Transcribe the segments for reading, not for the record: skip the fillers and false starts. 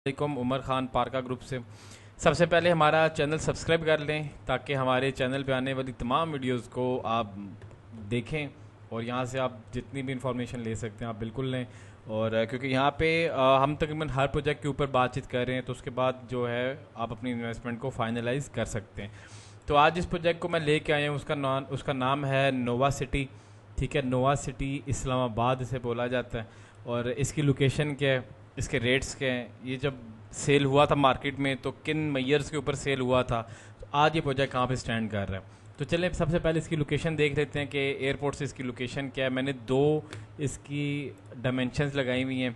वालेकुम, Umar Khan parka group से। सबसे पहले हमारा चैनल सब्सक्राइब कर लें ताकि हमारे चैनल पे आने वाली तमाम वीडियोस को आप देखें और यहाँ से आप जितनी भी इंफॉर्मेशन ले सकते हैं आप बिल्कुल लें। और क्योंकि यहाँ पे हम तकरीबन हर प्रोजेक्ट के ऊपर बातचीत कर रहे हैं तो उसके बाद जो है आप अपनी इन्वेस्टमेंट को फाइनलाइज कर सकते हैं। तो आज इस प्रोजेक्ट को मैं लेके आया हूँ, उसका नाम है नोवा सिटी। ठीक है, नोवा सिटी इस्लामाबाद से बोला जाता है। और इसकी लोकेशन क्या है, इसके रेट्स क्या हैं, ये जब सेल हुआ था मार्केट में तो किन मैयर्स के ऊपर सेल हुआ था, तो आज ये प्रोजेक्ट कहाँ पे स्टैंड कर रहा है। तो चलिए सबसे पहले इसकी लोकेशन देख लेते हैं कि एयरपोर्ट से इसकी लोकेशन क्या है। मैंने दो इसकी डायमेंशंस लगाई हुई हैं।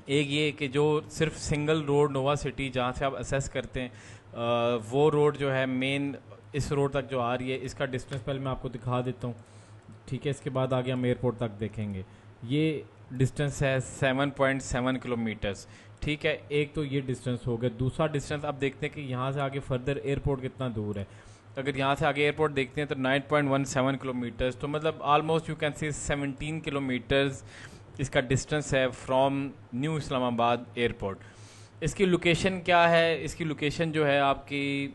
एक ये कि जो सिर्फ सिंगल रोड नोवा सिटी जहाँ से आप असेस करते हैं वो रोड जो है मेन इस रोड तक जो आ रही है, इसका डिस्टेंस पहले मैं आपको दिखा देता हूँ। ठीक है, इसके बाद आगे हम एयरपोर्ट तक देखेंगे। ये डिस्टेंस है 7.7 किलोमीटर्स। ठीक है, एक तो ये डिस्टेंस हो गया। दूसरा डिस्टेंस अब देखते हैं कि यहाँ से आगे फर्दर एयरपोर्ट कितना दूर है। अगर यहाँ से आगे एयरपोर्ट देखते हैं तो 9.17 किलोमीटर्स, तो मतलब almost you can say 17 kilometres इसका डिस्टेंस है फ्रॉम न्यू इस्लामाबाद एयरपोर्ट। इसकी लोकेशन क्या है, इसकी लोकेशन जो है आपकी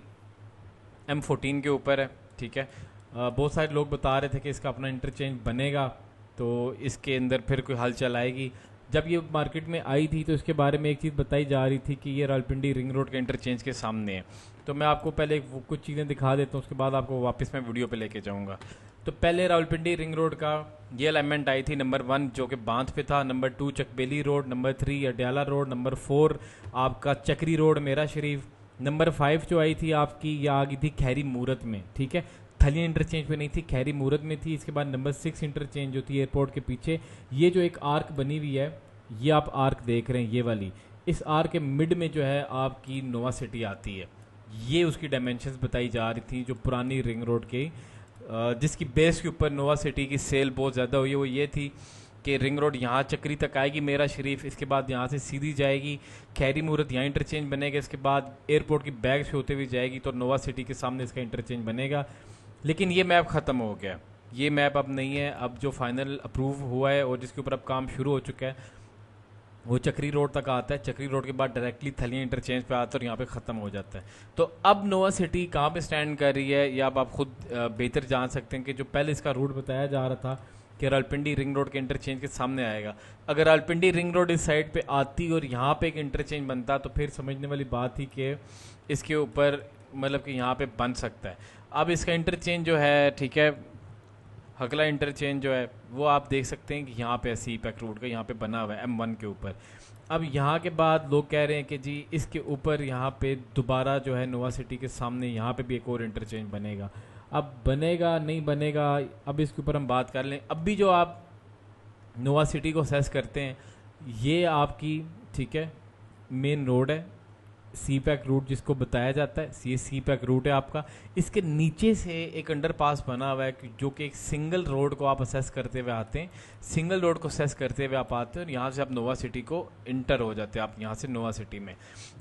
M14 के ऊपर है। ठीक है, बहुत सारे लोग बता रहे थे कि इसका अपना इंटरचेंज बनेगा तो इसके अंदर फिर कोई हलचल आएगी। जब ये मार्केट में आई थी तो इसके बारे में एक चीज़ बताई जा रही थी कि ये रावलपिंडी रिंग रोड के इंटरचेंज के सामने है। तो मैं आपको पहले कुछ चीज़ें दिखा देता हूँ, उसके बाद आपको वापस मैं वीडियो पे लेके जाऊँगा। तो पहले रावलपिंडी रिंग रोड का ये अलाइनमेंट आई थी, नंबर 1 जो कि बांध पे था, number 2 Chakbeli road, number 3 Adiala road, number 4 आपका चक्री रोड मेरा शरीफ, नंबर 5 जो आई थी आपकी ये आ गई थी खैरी मूरत में। ठीक है, थलिया इंटरचेंज पे नहीं थी, खैरी मूरत में थी। इसके बाद नंबर 6 इंटरचेंज जो थी एयरपोर्ट के पीछे, ये जो एक आर्क बनी हुई है, ये आप आर्क देख रहे हैं ये वाली, इस आर्क के मिड में जो है आपकी नोवा सिटी आती है। ये उसकी डायमेंशंस बताई जा रही थी जो पुरानी रिंग रोड के जिसकी बेस के ऊपर नोवा सिटी की सेल बहुत ज़्यादा हुई है। वो ये थी कि रिंग रोड यहाँ चक्री तक आएगी मेरा शरीफ, इसके बाद यहाँ से सीधी जाएगी खैरी मूरत, यहाँ इंटरचेंज बनेगा, इसके बाद एयरपोर्ट की बैग से होते हुए जाएगी तो नोवा सिटी के सामने इसका इंटरचेंज बनेगा। लेकिन ये मैप ख़त्म हो गया, ये मैप अब नहीं है। अब जो फाइनल अप्रूव हुआ है और जिसके ऊपर अब काम शुरू हो चुका है वो चक्री रोड तक आता है। चक्री रोड के बाद डायरेक्टली थलिया इंटरचेंज पे आता है और यहाँ पे ख़त्म हो जाता है। तो अब नोवा सिटी कहाँ पे स्टैंड कर रही है ये अब आप खुद बेहतर जान सकते हैं कि जो पहले इसका रूट बताया जा रहा था कि रावलपिंडी रिंग रोड के इंटरचेंज के सामने आएगा, अगर रावलपिंडी रिंग रोड इस साइड पे आती और यहाँ पे एक इंटरचेंज बनता तो फिर समझने वाली बात थी कि इसके ऊपर मतलब कि यहाँ पे बन सकता है। अब इसका इंटरचेंज जो है, ठीक है, हकला इंटरचेंज जो है वो आप देख सकते हैं कि यहाँ पे सी पैक रोड का यहाँ पे बना हुआ है M1 के ऊपर। अब यहाँ के बाद लोग कह रहे हैं कि जी इसके ऊपर यहाँ पे दोबारा जो है नोवा सिटी के सामने यहाँ पे भी एक और इंटरचेंज बनेगा। अब बनेगा नहीं बनेगा, अब इसके ऊपर हम बात कर लें। अब भी जो आप नोवा सिटी को असेस करते हैं ये आपकी, ठीक है, मेन रोड है, सी पैक रूट जिसको बताया जाता है, ये सी पैक रूट है आपका। इसके नीचे से एक अंडरपास बना हुआ है जो कि एक सिंगल रोड को आप असेस करते हुए आते हैं, सिंगल रोड को असेस करते हुए आप आते हैं और यहाँ से आप नोवा सिटी को इंटर हो जाते हैं। आप यहाँ से नोवा सिटी में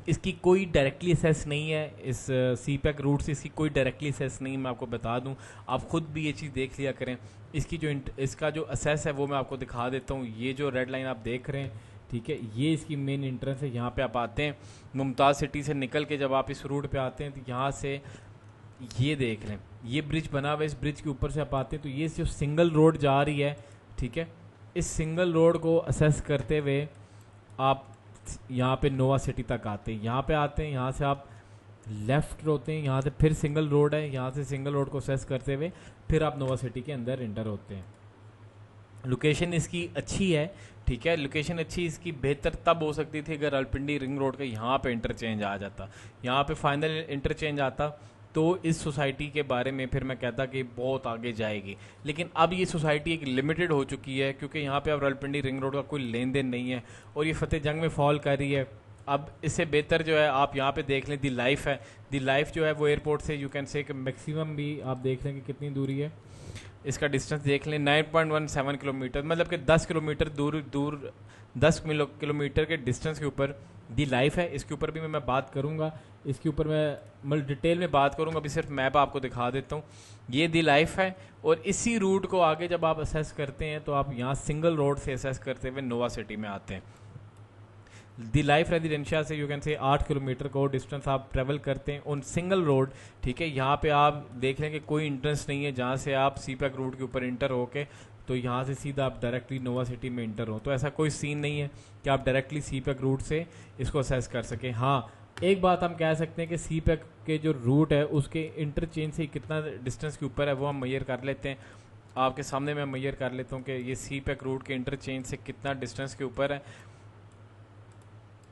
इसकी कोई डायरेक्टली असेस नहीं है, इस सी पैक रूट से इसकी कोई डायरेक्टली असेस नहीं, मैं आपको बता दूँ, आप खुद भी ये चीज़ देख लिया करें। इसकी जो इसका जो असेस है वो मैं आपको दिखा देता हूँ। ये जो रेड लाइन आप देख रहे हैं, ठीक है, ये इसकी मेन एंट्रेंस है। यहाँ पे आप आते हैं मुमताज़ सिटी से निकल के, जब आप इस रूट पे आते हैं तो यहाँ से ये देख लें, ये ब्रिज बना हुआ है, इस ब्रिज के ऊपर से आप आते हैं तो ये जो सिंगल रोड जा रही है, ठीक है, इस सिंगल रोड को असेस करते हुए आप यहाँ पे नोवा सिटी तक आते हैं। यहाँ पे आते हैं, यहाँ से आप लेफ्ट होते हैं, यहाँ से फिर सिंगल रोड है, यहाँ से सिंगल रोड को असेस करते हुए फिर आप नोवा सिटी के अंदर इंटर होते हैं। लोकेशन इसकी अच्छी है, ठीक है, लोकेशन अच्छी इसकी बेहतर तब हो सकती थी अगर रावलपिंडी रिंग रोड का यहाँ पे इंटरचेंज आ जाता, यहाँ पे फाइनल इंटरचेंज आता तो इस सोसाइटी के बारे में फिर मैं कहता कि बहुत आगे जाएगी। लेकिन अब ये सोसाइटी एक लिमिटेड हो चुकी है क्योंकि यहाँ पे अब रावलपिंडी रिंग रोड का कोई लेन देन नहीं है और ये फतेह जंग में फॉल कर रही है। अब इससे बेहतर जो है आप यहाँ पे देख लें, दी लाइफ है, दी लाइफ जो है वो एयरपोर्ट से यू कैन से मैक्सिमम भी आप देख लें कि कितनी दूरी है, इसका डिस्टेंस देख लें 9.17 किलोमीटर, मतलब कि 10 किलोमीटर दूर 10 किलोमीटर के डिस्टेंस के ऊपर दी लाइफ है। इसके ऊपर भी मैं बात करूंगा, इसके ऊपर मैं मतलब डिटेल में बात करूंगा, अभी सिर्फ मैप आपको दिखा देता हूँ। ये दी लाइफ है और इसी रूट को आगे जब आप असेस करते हैं तो आप यहाँ सिंगल रोड से असेस करते हुए नोवा सिटी में आते हैं। दी लाइफ रेजिडेंशिया से यू कैन से 8 किलोमीटर को डिस्टेंस आप ट्रेवल करते हैं ऑन सिंगल रोड, ठीक है। यहाँ पे आप देख लें कि कोई इंट्रेंस नहीं है जहाँ से आप सी पैक रूट के ऊपर इंटर होके तो यहाँ से सीधा आप डायरेक्टली नोवा सिटी में इंटर हो। तो ऐसा कोई सीन नहीं है कि आप डायरेक्टली सी पैक रूट से इसको असेस कर सकें। हाँ, एक बात हम कह सकते हैं कि सी पैक के जो रूट है उसके इंटरचेंज से कितना डिस्टेंस के ऊपर है वो हम मैयर कर लेते हैं। आपके सामने मैं मैयर कर लेता हूँ कि ये सी पैक रूट के इंटरचेंज से कितना डिस्टेंस के ऊपर है।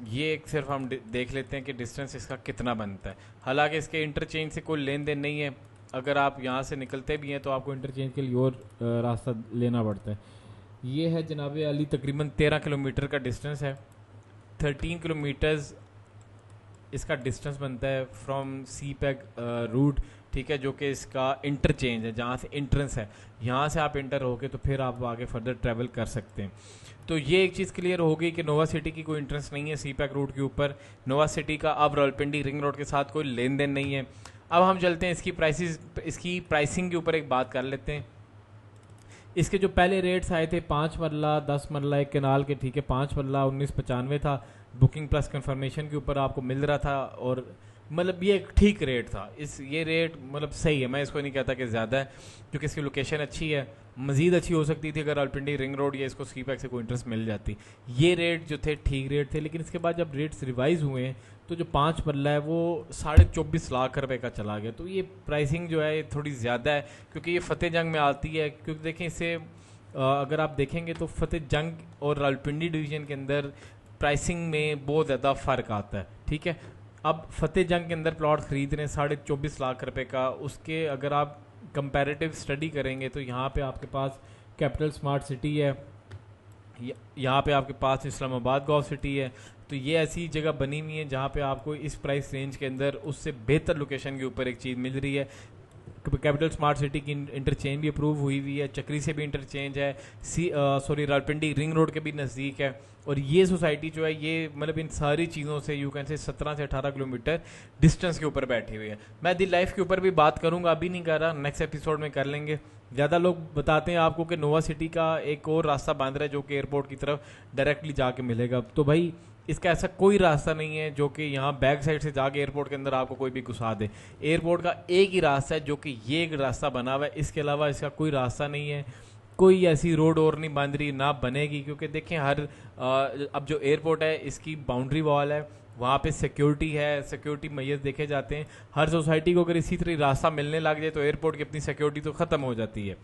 ये एक सिर्फ हम देख लेते हैं कि डिस्टेंस इसका कितना बनता है। हालांकि इसके इंटरचेंज से कोई लेन देन नहीं है, अगर आप यहाँ से निकलते भी हैं तो आपको इंटरचेंज के लिए और रास्ता लेना पड़ता है। ये है जनाब अली तकरीबन 13 किलोमीटर का डिस्टेंस है। 13 किलोमीटर्स इसका डिस्टेंस बनता है फ्रॉम सी पैक रूट, ठीक है, जो कि इसका इंटरचेंज है जहाँ से इंट्रेंस है। यहाँ से आप इंटर होके तो फिर आप आगे फर्दर ट्रैवल कर सकते हैं। तो ये एक चीज़ क्लियर हो गई कि नोवा सिटी की कोई इंट्रेंस नहीं है सी पैक रूट के ऊपर। नोवा सिटी का अब रावलपिंडी रिंग रोड के साथ कोई लेन देन नहीं है। अब हम चलते हैं इसकी प्राइसिंग के ऊपर एक बात कर लेते हैं। इसके जो पहले रेट्स आए थे 5 मरला 10 मरला एक केनाल के, ठीक है, 5 मरला 1995 था, बुकिंग प्लस कंफर्मेशन के ऊपर आपको मिल रहा था और मतलब ये एक ठीक रेट था। ये रेट मतलब सही है, मैं इसको नहीं कहता कि ज़्यादा है क्योंकि इसकी लोकेशन अच्छी है, मज़ीद अच्छी हो सकती थी अगर रावलपिंडी रिंग रोड या इसको सी पैक से कोई इंटरेस्ट मिल जाती। ये रेट जो थे ठीक रेट थे, लेकिन इसके बाद जब रेट्स रिवाइज हुए हैं तो जो 5 मरला है वो 24.5 लाख रुपए का चला गया। तो ये प्राइसिंग जो है ये थोड़ी ज़्यादा है क्योंकि ये फतेह जंग में आती है। क्योंकि देखें इसे अगर आप देखेंगे तो फतेह जंग और रावलपिंडी डिवीज़न के अंदर प्राइसिंग में बहुत ज़्यादा फ़र्क आता है, ठीक है। अब फतेह जंग के अंदर प्लॉट खरीद रहे हैं 24.5 लाख रुपए का, उसके अगर आप कंपैरेटिव स्टडी करेंगे तो यहाँ पे आपके पास कैपिटल स्मार्ट सिटी है, यहाँ पे आपके पास इस्लामाबाद गॉव सिटी है। तो ये ऐसी जगह बनी हुई है जहाँ पे आपको इस प्राइस रेंज के अंदर उससे बेहतर लोकेशन के ऊपर एक चीज़ मिल रही है। कैपिटल स्मार्ट सिटी की इंटरचेंज भी अप्रूव हुई है, चक्री से भी इंटरचेंज है, रावलपिंडी रिंग रोड के भी नज़दीक है। और ये सोसाइटी जो है ये मतलब इन सारी चीज़ों से यू कैन से 17 से 18 किलोमीटर डिस्टेंस के ऊपर बैठी हुई है। मैं दी लाइफ के ऊपर भी बात करूंगा, अभी नहीं कर रहा, नेक्स्ट एपिसोड में कर लेंगे। ज़्यादा लोग बताते हैं आपको कि नोवा सिटी का एक और रास्ता बांध रहा है जो कि एयरपोर्ट की तरफ डायरेक्टली जाके मिलेगा। तो भाई इसका ऐसा कोई रास्ता नहीं है जो कि यहाँ बैक साइड से जाके एयरपोर्ट के अंदर आपको कोई भी घुसा दे। एयरपोर्ट का एक ही रास्ता है जो कि ये एक रास्ता बना हुआ है, इसके अलावा इसका कोई रास्ता नहीं है। कोई ऐसी रोड और नहीं बन रही, ना बनेगी, क्योंकि देखें अब जो एयरपोर्ट है इसकी बाउंड्री वॉल है, वहाँ पे सिक्योरिटी है, सिक्योरिटी मैयर्स देखे जाते हैं। हर सोसाइटी को अगर इसी तरह रास्ता मिलने लग जाए तो एयरपोर्ट की अपनी सिक्योरिटी तो ख़त्म हो जाती है।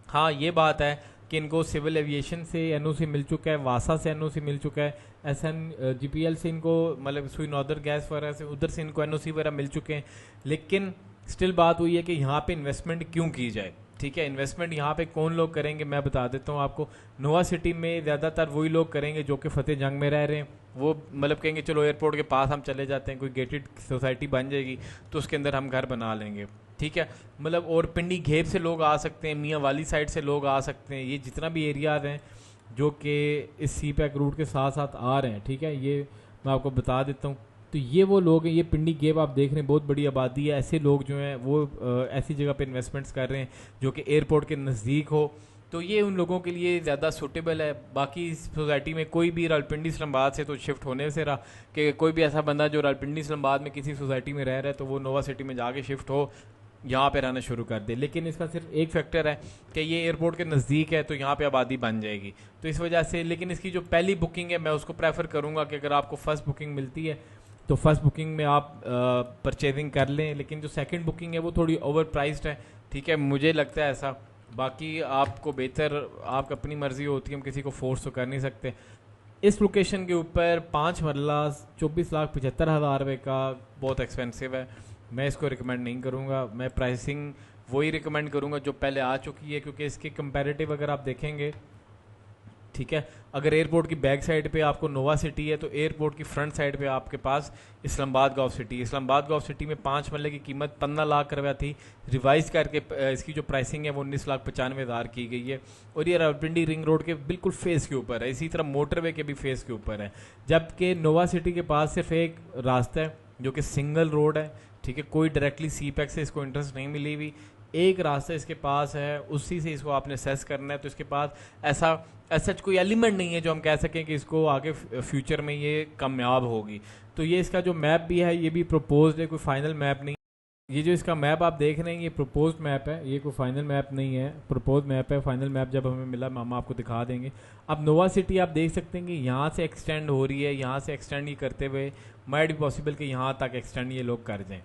हाँ, ये बात है कि इनको सिविल एविएशन से एनओसी मिल चुका है, वासा से एनओसी मिल चुका है, SNGPL से इनको मतलब सुई नॉर्दर्न गैस वगैरह से उधर से इनको एनओसी वगैरह मिल चुके हैं। लेकिन स्टिल बात हुई है कि यहाँ पे इन्वेस्टमेंट क्यों की जाए, ठीक है। इन्वेस्टमेंट यहाँ पे कौन लोग करेंगे मैं बता देता हूँ आपको। नोवा सिटी में ज़्यादातर वही लोग करेंगे जो कि फतेह जंग में रह रहे हैं। वो मतलब कहेंगे चलो एयरपोर्ट के पास हम चले जाते हैं, कोई गेटेड सोसाइटी बन जाएगी तो उसके अंदर हम घर बना लेंगे, ठीक है। मतलब और पिंडी घेब से लोग आ सकते हैं, मियाँ वाली साइड से लोग आ सकते हैं। ये जितना भी एरियाज़ हैं जो कि इस सी पैक रूट के साथ साथ आ रहे हैं, ठीक है, ये मैं आपको बता देता हूँ। तो ये वो लोग हैं, ये पिंडी गेब आप देख रहे हैं, बहुत बड़ी आबादी है। ऐसे लोग जो हैं वो ऐसी जगह पे इन्वेस्टमेंट्स कर रहे हैं जो कि एयरपोर्ट के नज़दीक हो, तो ये उन लोगों के लिए ज़्यादा सूटेबल है। बाकी सोसाइटी में कोई भी रावलपिंडी इस्लामाबाद से तो शिफ्ट होने से रहा कि कोई भी ऐसा बंदा जो रावलपिंडी इस्लामाबाद में किसी सोसाइटी में रह रहा है तो वो नोवा सिटी में जाके शिफ्ट हो, यहाँ पे रहना शुरू कर दे। लेकिन इसका सिर्फ एक फैक्टर है कि ये एयरपोर्ट के नज़दीक है तो यहाँ पे आबादी बन जाएगी, तो इस वजह से। लेकिन इसकी जो पहली बुकिंग है मैं उसको प्रेफर करूँगा कि अगर आपको फर्स्ट बुकिंग मिलती है तो फर्स्ट बुकिंग में आप परचेजिंग कर लें। लेकिन जो सेकंड बुकिंग है वो थोड़ी ओवर प्राइस्ड है, ठीक है, मुझे लगता है ऐसा। बाकी आपको बेहतर, आपकी अपनी मर्ज़ी होती है, हम किसी को फोर्स तो कर नहीं सकते। इस लोकेशन के ऊपर 5 मरला 24,75,000 रुपये का बहुत एक्सपेंसिव है, मैं इसको रिकमेंड नहीं करूँगा। मैं प्राइसिंग वही रिकमेंड करूँगा जो पहले आ चुकी है, क्योंकि इसके कंपैरेटिव अगर आप देखेंगे, ठीक है, अगर एयरपोर्ट की बैक साइड पे आपको नोवा सिटी है तो एयरपोर्ट की फ्रंट साइड पे आपके पास इस्लामाबाद गॉव सिटी। इस्लामाबाद गॉव सिटी में 5 मरले की कीमत 15 लाख रुपया थी, रिवाइज करके इसकी जो प्राइसिंग है वो 19,95,000 की गई है। और ये रावलपिंडी रिंग रोड के बिल्कुल फेस के ऊपर है, इसी तरह मोटरवे के भी फेस के ऊपर है। जबकि नोवा सिटी के पास सिर्फ एक रास्ता है जो कि सिंगल रोड है, ठीक है, कोई डायरेक्टली सी पैक से इसको इंटरेस्ट नहीं मिली हुई। एक रास्ता इसके पास है, उसी से इसको आपने सेस करना है। तो इसके पास ऐसा सच कोई एलिमेंट नहीं है जो हम कह सकें कि इसको आगे फ्यूचर में ये कामयाब होगी। तो ये इसका जो मैप भी है ये भी प्रपोज्ड है, कोई फाइनल मैप नहीं। ये जो इसका मैप आप देख रहे हैं ये प्रपोज्ड मैप है, ये कोई फाइनल मैप नहीं है, प्रपोज्ड मैप है। फाइनल मैप जब हमें मिला हम आपको दिखा देंगे। अब नोवा सिटी आप देख सकते हैं कि यहाँ से एक्सटेंड हो रही है, यहाँ से एक्सटेंड ही करते हुए माइट भी पॉसिबल कि यहाँ तक एक्सटेंड ये लोग कर जाएं।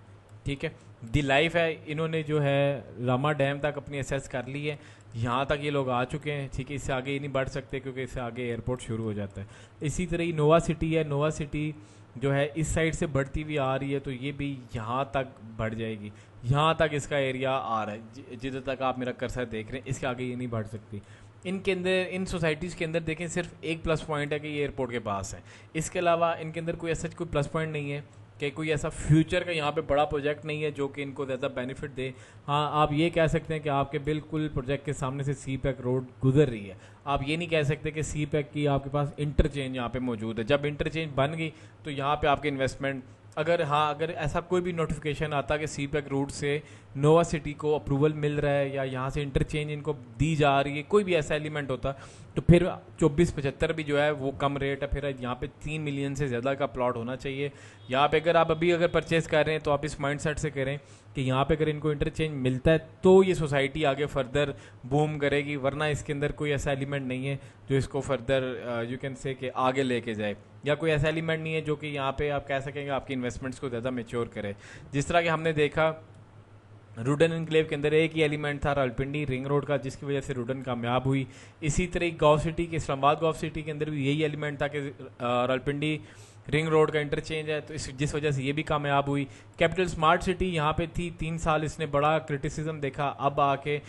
ठीक है, दी लाइफ है, इन्होंने जो है रामा डैम तक अपनी एसेस कर ली है, यहाँ तक ये लोग आ चुके हैं। ठीक है, इससे आगे ये नहीं बढ़ सकते क्योंकि इससे आगे एयरपोर्ट शुरू हो जाता है। इसी तरह ही नोवा सिटी है, नोवा सिटी जो है इस साइड से बढ़ती हुई आ रही है, तो ये भी यहाँ तक बढ़ जाएगी। यहाँ तक इसका एरिया आ रहा है, जिधर तक आप मेरा कर्सर देख रहे हैं, इसके आगे ये नहीं बढ़ सकती। इनके अंदर, इन सोसाइटीज़ के अंदर देखें सिर्फ एक प्लस पॉइंट है कि ये एयरपोर्ट के पास है। इसके अलावा इनके अंदर कोई ऐसा कोई प्लस पॉइंट नहीं है कि कोई ऐसा फ्यूचर का यहाँ पे बड़ा प्रोजेक्ट नहीं है जो कि इनको ज़्यादा बेनिफिट दे। हाँ, आप ये कह सकते हैं कि आपके बिल्कुल प्रोजेक्ट के सामने से सी पैक रोड गुजर रही है। आप ये नहीं कह सकते कि सी पैक की आपके पास इंटरचेंज यहाँ पे मौजूद है। जब इंटरचेंज बन गई तो यहाँ पे आपके इन्वेस्टमेंट, अगर ऐसा कोई भी नोटिफिकेशन आता कि सी पैक रूट से नोवा सिटी को अप्रूवल मिल रहा है या यहाँ से इंटरचेंज इनको दी जा रही है, कोई भी ऐसा एलिमेंट होता, तो फिर 2475 भी जो है वो कम रेट है। फिर यहाँ पे 3 मिलियन से ज़्यादा का प्लॉट होना चाहिए। यहाँ पे अगर आप अगर परचेज़ कर रहे हैं तो आप इस माइंडसेट से करें कि यहाँ पे अगर इनको इंटरचेंज मिलता है तो ये सोसाइटी आगे फर्दर बूम करेगी, वरना इसके अंदर कोई ऐसा एलिमेंट नहीं है जो इसको फर्दर यू कैन से कि आगे लेके जाए, या कोई ऐसा एलिमेंट नहीं है जो कि यहाँ पे आप कह सकेंगे आपकी इन्वेस्टमेंट्स को ज़्यादा मेच्योर करे। जिस तरह कि हमने देखा रुडन एनक्लेव के अंदर एक ही एलिमेंट था रावलपिंडी रिंग रोड का, जिसकी वजह से रुडन कामयाब हुई। इसी तरह गाँव सिटी के, इस्लामाबाद गाँव सिटी के अंदर भी यही एलिमेंट था कि रावलपिंडी रिंग रोड का इंटरचेंज है, तो जिस वजह से ये भी कामयाब हुई। कैपिटल स्मार्ट सिटी यहाँ पे थी, 3 साल इसने बड़ा क्रिटिसिज्म देखा, अब आके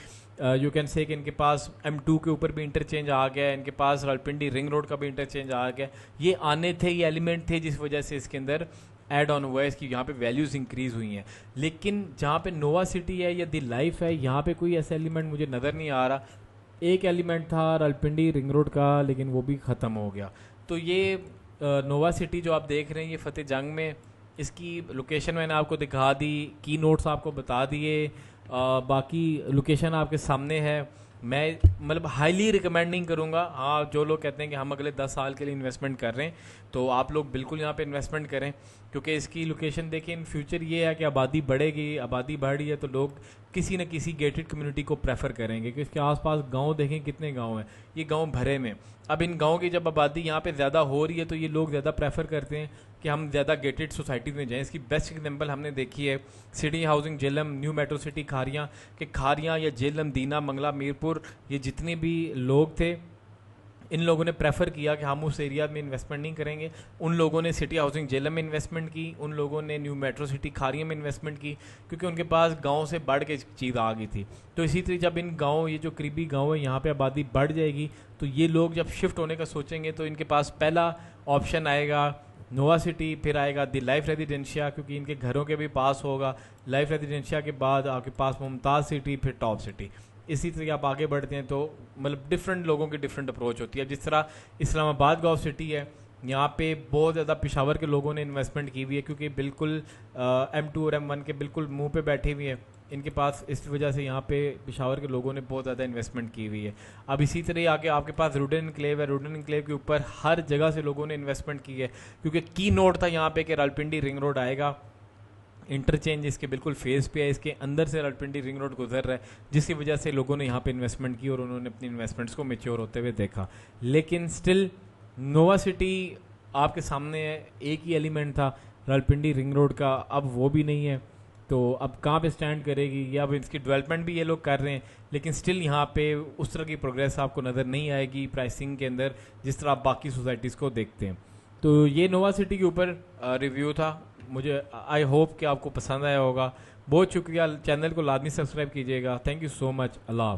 यू कैन से कि इनके पास M2 के ऊपर भी इंटरचेंज आ गया, इनके पास रावलपिंडी रिंग रोड का भी इंटरचेंज आ गया। ये आने थे, ये एलिमेंट थे जिस वजह से इसके अंदर ऐड ऑन हुआ है, इसकी यहाँ पे वैल्यूज़ इंक्रीज़ हुई हैं। लेकिन जहाँ पे नोवा सिटी है या दी लाइफ है, यहाँ पे कोई ऐसा एलिमेंट मुझे नज़र नहीं आ रहा। एक एलिमेंट था रावलपिंडी रिंग रोड का, लेकिन वो भी ख़त्म हो गया। तो ये नोवा सिटी जो आप देख रहे हैं ये फतेह जंग में, इसकी लोकेशन मैंने आपको दिखा दी, की नोट्स आपको बता दिए, बाकी लोकेशन आपके सामने है। मैं मतलब हाईली रिकमेंड नहीं करूँगा। हाँ, जो लोग कहते हैं कि हम अगले 10 साल के लिए इन्वेस्टमेंट कर रहे हैं, तो आप लोग बिल्कुल यहाँ पे इन्वेस्टमेंट करें, क्योंकि इसकी लोकेशन देखें। इन फ्यूचर ये है कि आबादी बढ़ेगी, आबादी बढ़ रही है तो लोग किसी न किसी गेटेड कम्युनिटी को प्रेफर करेंगे, क्योंकि इसके आसपास गांव देखें कितने गांव हैं, ये गांव भरे में। अब इन गांव की जब आबादी यहाँ पे ज़्यादा हो रही है तो ये लोग ज़्यादा प्रेफर करते हैं कि हम ज़्यादा गेटेड सोसाइटीज़ में जाएं। इसकी बेस्ट एग्जांपल हमने देखी है city housing Jhelum, new metro city Kharian, कि खारियाँ या जेलम, दीना, मंगला, मीरपुर, ये जितने भी लोग थे, इन लोगों ने प्रेफर किया कि हम उस एरिया में इन्वेस्टमेंट नहीं करेंगे। उन लोगों ने सिटी हाउसिंग जेलम में इन्वेस्टमेंट की, उन लोगों ने न्यू मेट्रो सिटी खारिया में इन्वेस्टमेंट की, क्योंकि उनके पास गांव से बढ़ के चीज़ आ गई थी। तो इसी तरह जब इन गांव, ये जो करीबी गांव है, यहाँ पे आबादी बढ़ जाएगी, तो ये लोग जब शिफ्ट होने का सोचेंगे तो इनके पास पहला ऑप्शन आएगा नोवा सिटी, फिर आएगा दी लाइफ रेजिडेंशिया, क्योंकि इनके घरों के भी पास होगा। लाइफ रेजिडेंशिया के बाद आपके पास मुमताज़ सिटी, फिर टॉप सिटी। इसी तरह आप आगे बढ़ते हैं तो मतलब डिफरेंट लोगों की डिफरेंट अप्रोच होती है। जिस तरह इस्लामाबाद गाँव सिटी है, यहाँ पे बहुत ज़्यादा पेशावर के लोगों ने इन्वेस्टमेंट की हुई है, क्योंकि बिल्कुल M2 और M1 के बिल्कुल मुंह पे बैठे हुए हैं इनके पास, इस वजह से यहाँ पे पेशावर के लोगों ने बहुत ज़्यादा इन्वेस्टमेंट की हुई है। अब इसी तरह आगे आपके पास रुडन एनक्लेव है, रुडन एनक्लेव के ऊपर हर जगह से लोगों ने इन्वेस्टमेंट की है, क्योंकि की नोट था यहाँ पे कि रावलपिंडी रिंग रोड आएगा, इंटरचेंज इसके बिल्कुल फेस पे है, इसके अंदर से रावलपिंडी रिंग रोड गुजर रहा है, जिसकी वजह से लोगों ने यहाँ पे इन्वेस्टमेंट की और उन्होंने अपनी इन्वेस्टमेंट्स को मेच्योर होते हुए देखा। लेकिन स्टिल नोवा सिटी आपके सामने है, एक ही एलिमेंट था रावलपिंडी रिंग रोड का, अब वो भी नहीं है। तो अब कहाँ पे स्टैंड करेगी, या अब इसकी डेवलपमेंट भी ये लोग कर रहे हैं, लेकिन स्टिल यहाँ पे उस तरह की प्रोग्रेस आपको नज़र नहीं आएगी प्राइसिंग के अंदर, जिस तरह आप बाकी सोसाइटीज़ को देखते हैं। तो ये नोवा सिटी के ऊपर रिव्यू था। मुझे आई होप कि आपको पसंद आया होगा। बहुत शुक्रिया, चैनल को लाजमी सब्सक्राइब कीजिएगा। Thank you so much. अल्लाह हाफ़िज़।